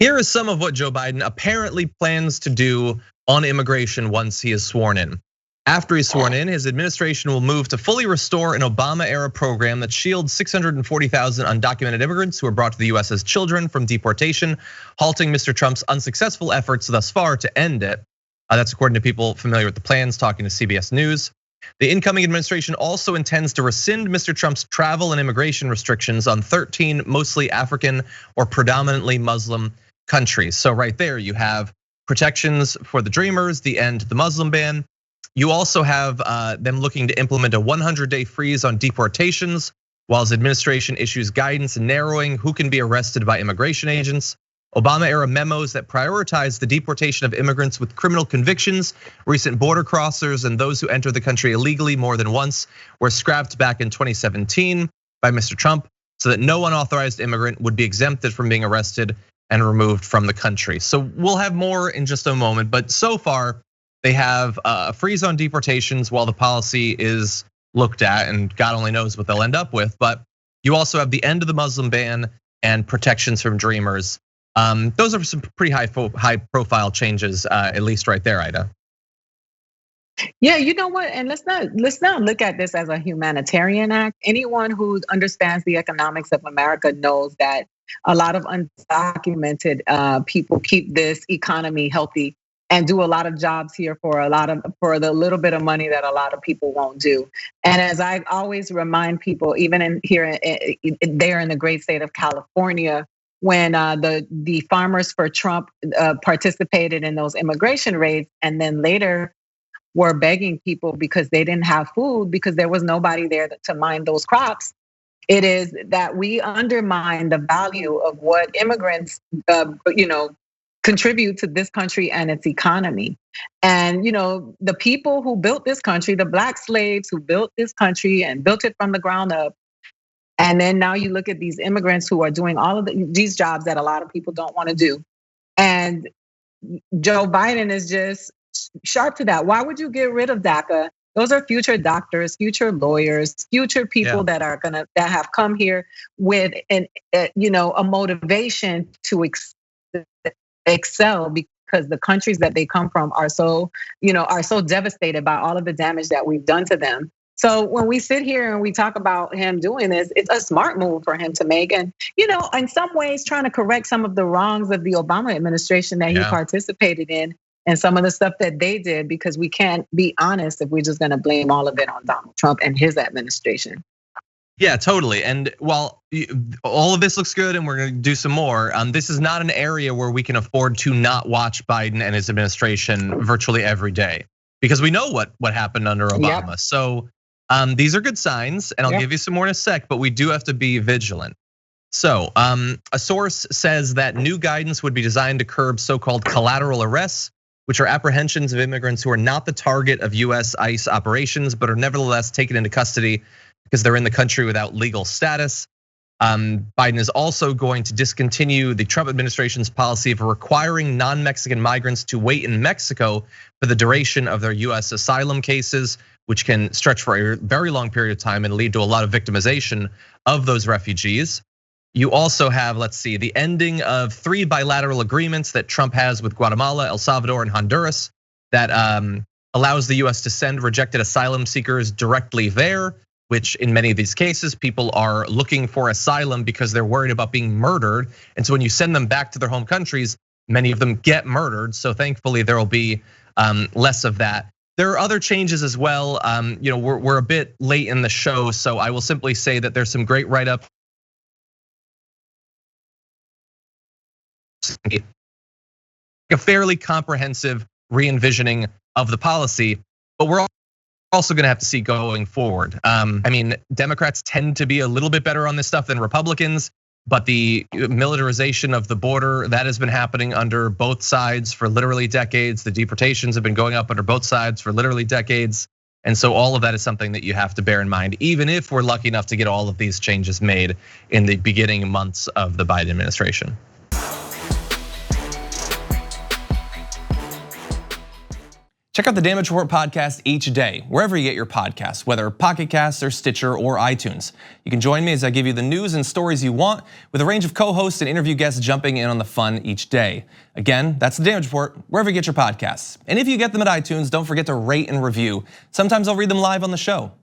Here is some of what Joe Biden apparently plans to do on immigration once he is sworn in. After he's sworn in, his administration will move to fully restore an Obama-era program that shields 640,000 undocumented immigrants who were brought to the US as children from deportation, halting Mr. Trump's unsuccessful efforts thus far to end it. That's according to people familiar with the plans talking to CBS News. The incoming administration also intends to rescind Mr. Trump's travel and immigration restrictions on 13 mostly African or predominantly Muslim countries. So right there you have protections for the Dreamers, the end to the Muslim ban. You also have them looking to implement a 100-day freeze on deportations, while his administration issues guidance narrowing who can be arrested by immigration agents. Obama-era memos that prioritize the deportation of immigrants with criminal convictions, recent border crossers, and those who enter the country illegally more than once were scrapped back in 2017 by Mr. Trump, so that no unauthorized immigrant would be exempted from being arrested and removed from the country. So we'll have more in just a moment, but so far they have a freeze on deportations while the policy is looked at, and God only knows what they'll end up with. But you also have the end of the Muslim ban and protections from Dreamers. Those are some pretty high profile changes, at least right there, Ida. Yeah, you know what? And let's not look at this as a humanitarian act. Anyone who understands the economics of America knows that a lot of undocumented people keep this economy healthy and do a lot of jobs here for the little bit of money that a lot of people won't do. And as I always remind people, even there in the great state of California, when the farmers for Trump participated in those immigration raids, and then later were begging people because they didn't have food because there was nobody there to mine those crops. It is that we undermine the value of what immigrants, contribute to this country and its economy. And the people who built this country, the Black slaves who built this country and built it from the ground up. And then now you look at these immigrants who are doing all of these jobs that a lot of people don't want to do. And Joe Biden is just sharp to that. Why would you get rid of DACA? Those are future doctors, future lawyers, future people that have come here with a motivation to excel, because the countries that they come from are so devastated by all of the damage that we've done to them. So when we sit here and we talk about him doing this, it's a smart move for him to make. And, in some ways trying to correct some of the wrongs of the Obama administration that he participated in and some of the stuff that they did, because we can't be honest if we're just gonna blame all of it on Donald Trump and his administration. Yeah, totally. And while all of this looks good and we're gonna do some more, this is not an area where we can afford to not watch Biden and his administration virtually every day, because we know what happened under Obama. Yep. So these are good signs, and I'll give you some more in a sec, but we do have to be vigilant. So a source says that new guidance would be designed to curb so-called collateral arrests, which are apprehensions of immigrants who are not the target of US ICE operations, but are nevertheless taken into custody because they're in the country without legal status. Biden is also going to discontinue the Trump administration's policy of requiring non-Mexican migrants to wait in Mexico for the duration of their US asylum cases, which can stretch for a very long period of time and lead to a lot of victimization of those refugees. You also have, the ending of 3 bilateral agreements that Trump has with Guatemala, El Salvador, and Honduras that allows the US to send rejected asylum seekers directly there, which in many of these cases, people are looking for asylum because they're worried about being murdered. And so when you send them back to their home countries, many of them get murdered. So thankfully there will be less of that. There are other changes as well. We're a bit late in the show, so I will simply say that there's some great write-up. A fairly comprehensive re-envisioning of the policy, but we're also gonna have to see going forward. Democrats tend to be a little bit better on this stuff than Republicans, but the militarization of the border, that has been happening under both sides for literally decades. The deportations have been going up under both sides for literally decades. And so all of that is something that you have to bear in mind, even if we're lucky enough to get all of these changes made in the beginning months of the Biden administration. Check out the Damage Report podcast each day, wherever you get your podcasts, whether Pocket Casts or Stitcher or iTunes. You can join me as I give you the news and stories you want, with a range of co-hosts and interview guests jumping in on the fun each day. Again, that's the Damage Report, wherever you get your podcasts. And if you get them at iTunes, don't forget to rate and review. Sometimes I'll read them live on the show.